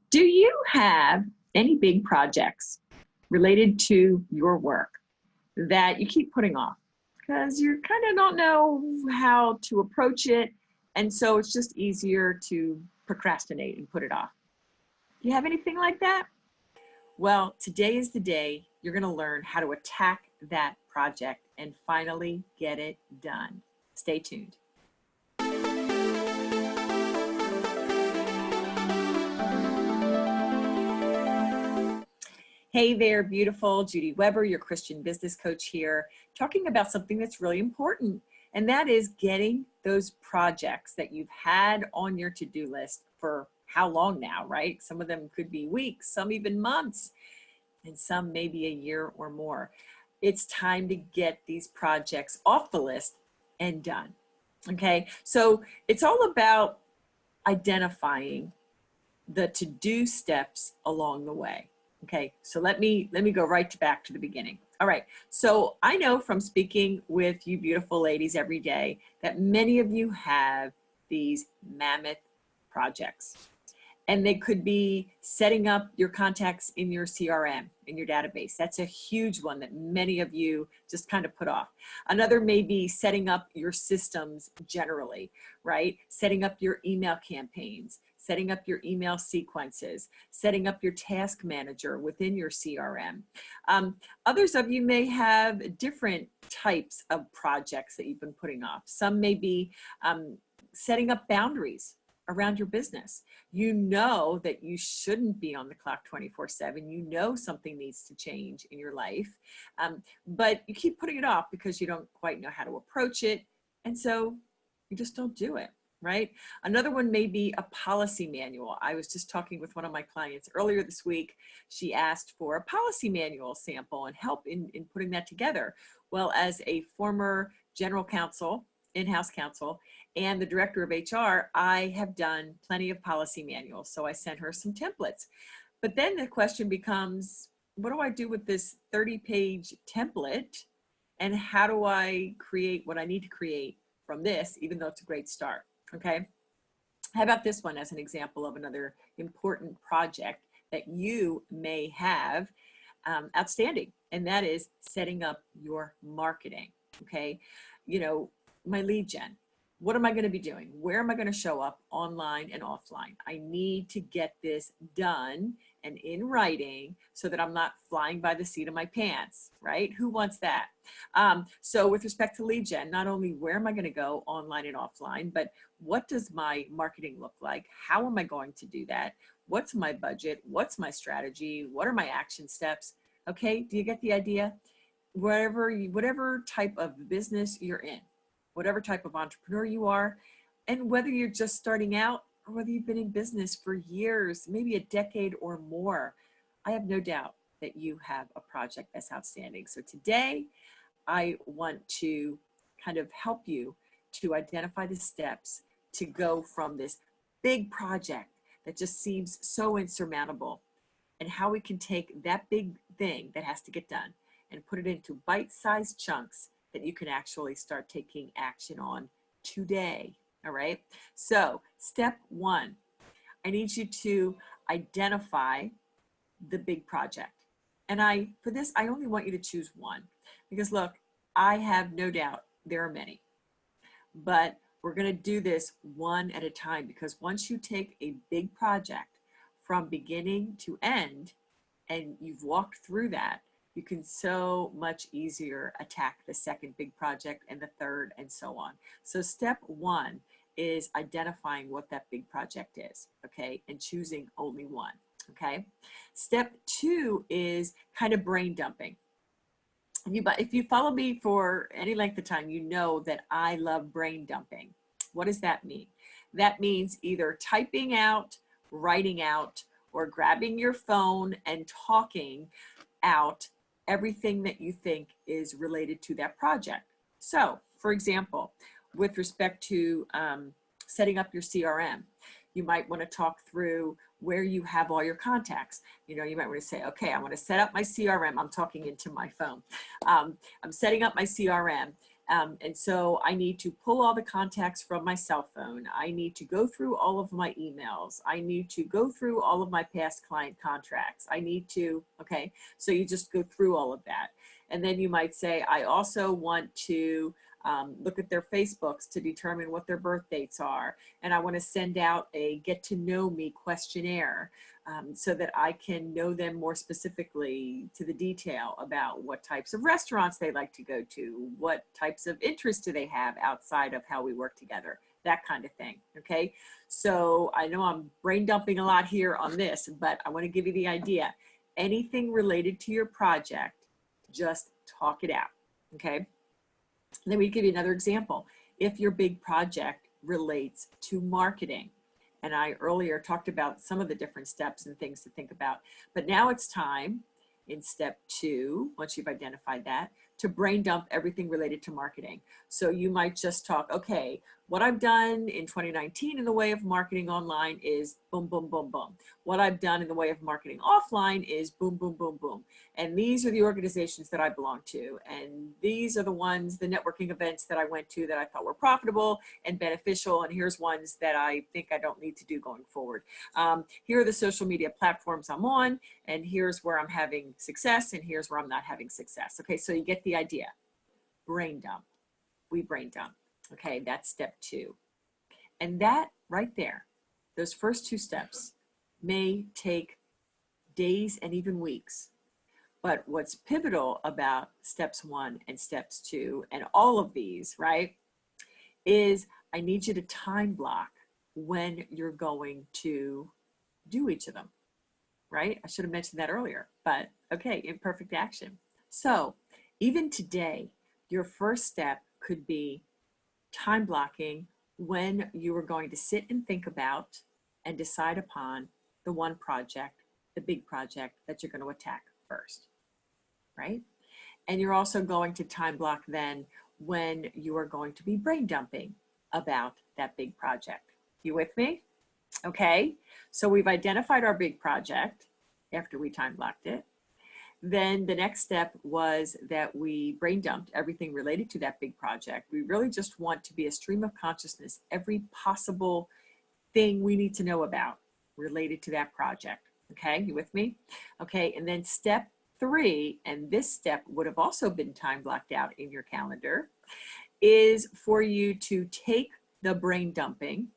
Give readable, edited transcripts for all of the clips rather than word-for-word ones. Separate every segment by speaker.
Speaker 1: Do you have any big projects related to your work that you keep putting off because you kind of don't know how to approach it, and so it's just easier to procrastinate and put it off? Do you have anything like that? Well, today is the day you're going to learn how to attack that project and finally get it done. Stay tuned. Hey there, beautiful. Judy Weber, your Christian business coach here, talking about something that's really important, and that is getting those projects that you've had on your to-do list for how long now, right? Some of them could be weeks, some even months, and some maybe a year or more. It's time to get these projects off the list and done. Okay, so it's all about identifying the to-do steps along the way. Okay, so let me go right back to the beginning. All right, so I know from speaking with you beautiful ladies every day that many of you have these mammoth projects. And they could be setting up your contacts in your CRM, in your database. That's a huge one that many of you just kind of put off. Another may be setting up your systems generally, right? Setting up your email campaigns, setting up your email sequences, setting up your task manager within your CRM. Others of you may have different types of projects that you've been putting off. Some may be setting up boundaries around your business. You know that you shouldn't be on the clock 24/7. You know something needs to change in your life, but you keep putting it off because you don't quite know how to approach it, and so you just don't do it, right? Another one may be a policy manual. I was just talking with one of my clients earlier this week. She asked for a policy manual sample and help in putting that together. Well, as a former general counsel, in-house counsel, and the director of HR, I have done plenty of policy manuals. So I sent her some templates. But then the question becomes, what do I do with this 30-page template? And how do I create what I need to create from this, even though it's a great start? Okay. How about this one as an example of another important project that you may have outstanding? And that is setting up your marketing. Okay. You know, my lead gen. What am I going to be doing? Where am I going to show up online and offline? I need to get this done and in writing so that I'm not flying by the seat of my pants, right? Who wants that? So with respect to lead gen, not only where am I going to go online and offline, but what does my marketing look like? How am I going to do that? What's my budget? What's my strategy? What are my action steps? Okay, do you get the idea? Whatever type of business you're in, whatever type of entrepreneur you are, and whether you're just starting out or whether you've been in business for years, maybe a decade or more, I have no doubt that you have a project that's outstanding. So today, I want to kind of help you to identify the steps to go from this big project that just seems so insurmountable, and how we can take that big thing that has to get done and put it into bite-sized chunks that you can actually start taking action on today. All right. So step one, I need you to identify the big project. And for this, I only want you to choose one, because look, I have no doubt there are many, but we're going to do this one at a time, because once you take a big project from beginning to end and you've walked through that, you can so much easier attack the second big project and the third and so on. So step one is identifying what that big project is, okay, and choosing only one, okay? Step two is kind of brain dumping. If you follow me for any length of time, you know that I love brain dumping. What does that mean? That means either typing out, writing out, or grabbing your phone and talking out everything that you think is related to that project. So, for example, with respect to setting up your CRM, you might want to talk through where you have all your contacts. You know, you might want to say, okay, I want to set up my CRM. I'm talking into my phone. I'm setting up my CRM. And so I need to pull all the contacts from my cell phone. I need to go through all of my emails. I need to go through all of my past client contracts. I need to, okay, so you just go through all of that. And then you might say, I also want to look at their Facebooks to determine what their birth dates are. And I want to send out a get to know me questionnaire so that I can know them more specifically to the detail about what types of restaurants they like to go to, what types of interests do they have outside of how we work together, that kind of thing, okay? So I know I'm brain dumping a lot here on this, but I want to give you the idea. Anything related to your project, just talk it out, okay? And then we give you another example. If your big project relates to marketing, and I earlier talked about some of the different steps and things to think about, but now it's time in step 2, once you've identified that, to brain dump everything related to marketing. So you might just talk, okay, what I've done in 2019 in the way of marketing online is boom, boom, boom, boom. What I've done in the way of marketing offline is boom, boom, boom, boom. And these are the organizations that I belong to. And these are the ones, the networking events that I went to that I thought were profitable and beneficial. And here's ones that I think I don't need to do going forward. Here are the social media platforms I'm on, and here's where I'm having success, and here's where I'm not having success. Okay, so you get the idea. Brain dump. We brain dump. Okay, that's step 2. And that right there, those first 2 steps may take days and even weeks. But what's pivotal about steps 1 and steps 2 and all of these, right, is I need you to time block when you're going to do each of them, right? I should have mentioned that earlier, but okay, imperfect action. So even today, your first step could be time blocking when you are going to sit and think about and decide upon the one project, the big project that you're going to attack first, right? And you're also going to time block then when you are going to be brain dumping about that big project. You with me? Okay, so we've identified our big project after we time blocked it. Then the next step was that we brain dumped everything related to that big project. We really just want to be a stream of consciousness, every possible thing we need to know about related to that project. Okay, you with me? Okay, and then step 3, and this step would have also been time blocked out in your calendar, is for you to take the brain dumping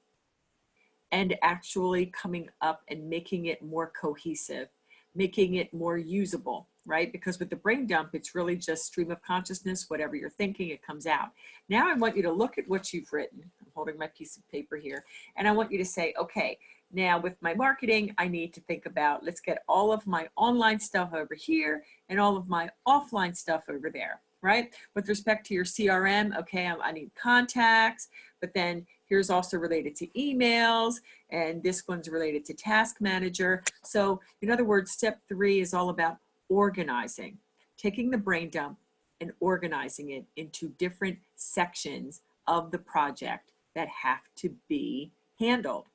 Speaker 1: and actually coming up and making it more cohesive, making it more usable, right? Because with the brain dump, it's really just stream of consciousness, whatever you're thinking, it comes out. Now I want you to look at what you've written. I'm holding my piece of paper here, and I want you to say, okay, now with my marketing, I need to think about, let's get all of my online stuff over here and all of my offline stuff over there, right? With respect to your CRM, okay, I need contacts, but then here's also related to emails, and this one's related to task manager. So in other words, step 3 is all about organizing, taking the brain dump and organizing it into different sections of the project that have to be handled.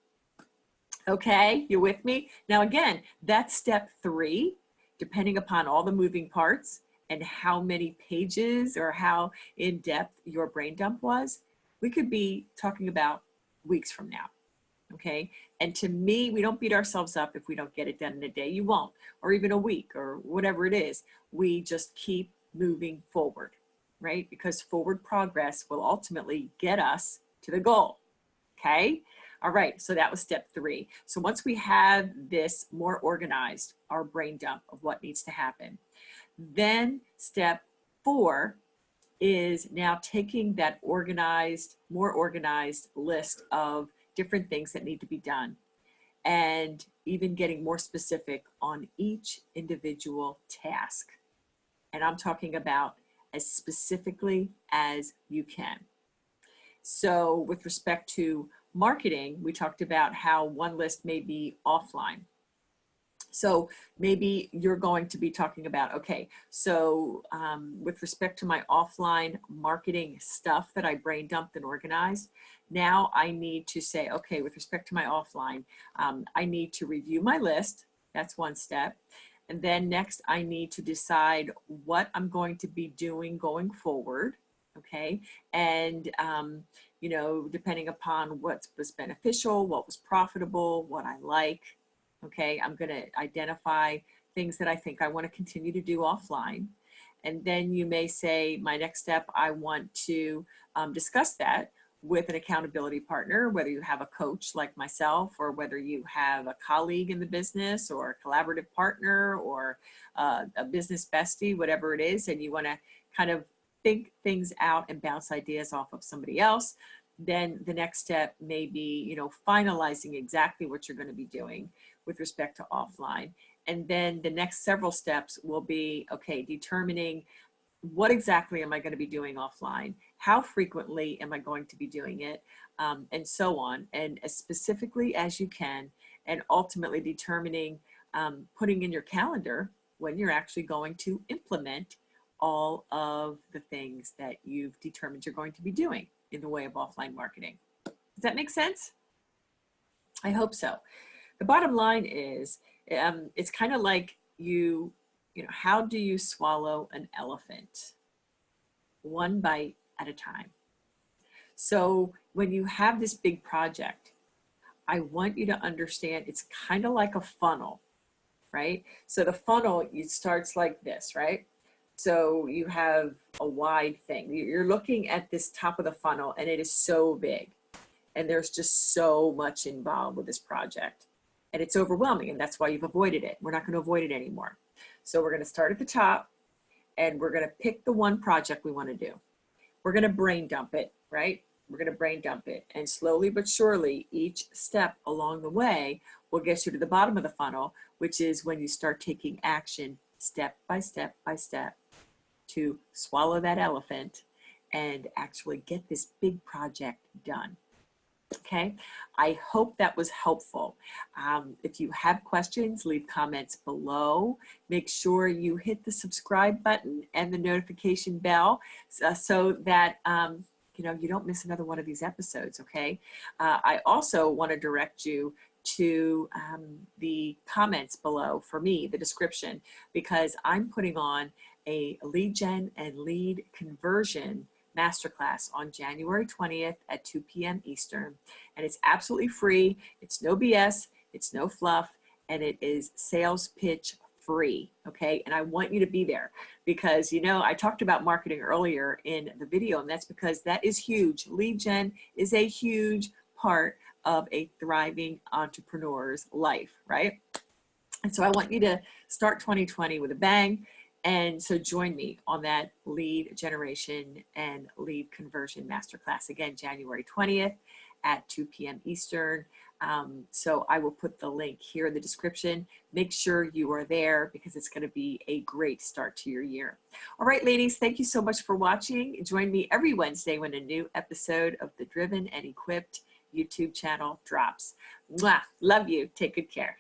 Speaker 1: Okay, you with me? Now again, that's step 3, depending upon all the moving parts and how many pages or how in depth your brain dump was. We could be talking about weeks from now, okay? And to me, we don't beat ourselves up if we don't get it done in a day. You won't, or even a week, or whatever it is. We just keep moving forward, right? Because forward progress will ultimately get us to the goal, okay? All right, so that was step 3. So once we have this more organized, our brain dump of what needs to happen, then step 4 is now taking that organized, more organized list of different things that need to be done and even getting more specific on each individual task. And I'm talking about as specifically as you can. So with respect to marketing, we talked about how one list may be offline. So maybe you're going to be talking about, okay, so with respect to my offline marketing stuff that I brain dumped and organized, now I need to say, okay, with respect to my offline, I need to review my list. That's one step. And then next I need to decide what I'm going to be doing going forward. okay? And, you know, depending upon what was beneficial, what was profitable, what I like, okay? I'm gonna identify things that I think I wanna continue to do offline. And then you may say, my next step, I want to discuss that with an accountability partner, whether you have a coach like myself, or whether you have a colleague in the business, or a collaborative partner, or a business bestie, whatever it is, and you want to kind of think things out and bounce ideas off of somebody else. Then the next step may be, you know, finalizing exactly what you're going to be doing with respect to offline. And then the next several steps will be, okay, determining what exactly am I going to be doing offline? How frequently am I going to be doing it? And so on, and as specifically as you can, and ultimately determining, putting in your calendar when you're actually going to implement all of the things that you've determined you're going to be doing in the way of offline marketing. Does that make sense? I hope so. The bottom line is, it's kind of like you know, how do you swallow an elephant? One bite at a time. So when you have this big project, I want you to understand it's kind of like a funnel, right? So the funnel, it starts like this, right? So you have a wide thing. You're looking at this top of the funnel, and it is so big. And there's just so much involved with this project. And it's overwhelming, and that's why you've avoided it. We're not going to avoid it anymore. So we're going to start at the top, and we're going to pick the one project we want to do. We're going to brain dump it, right? We're going to brain dump it. And slowly but surely, each step along the way will get you to the bottom of the funnel, which is when you start taking action step by step by step to swallow that elephant and actually get this big project done. Okay, I hope that was helpful. If you have questions, leave comments below. Make sure you hit the subscribe button and the notification bell so that you know, you don't miss another one of these episodes. Okay, I also want to direct you to the comments below for me, the description, because I'm putting on a lead gen and lead conversion masterclass on January 20th at 2 p.m. Eastern. And it's absolutely free. It's no BS. It's no fluff. And it is sales pitch free. Okay. And I want you to be there because, you know, I talked about marketing earlier in the video, and that's because that is huge. Lead gen is a huge part of a thriving entrepreneur's life, right? And so I want you to start 2020 with a bang. And so join me on that lead generation and lead conversion masterclass. Again, January 20th at 2 p.m. Eastern. So I will put the link here in the description. Make sure you are there because it's going to be a great start to your year. All right, ladies, thank you so much for watching. Join me every Wednesday when a new episode of the Driven and Equipped YouTube channel drops. Mwah! Love you. Take good care.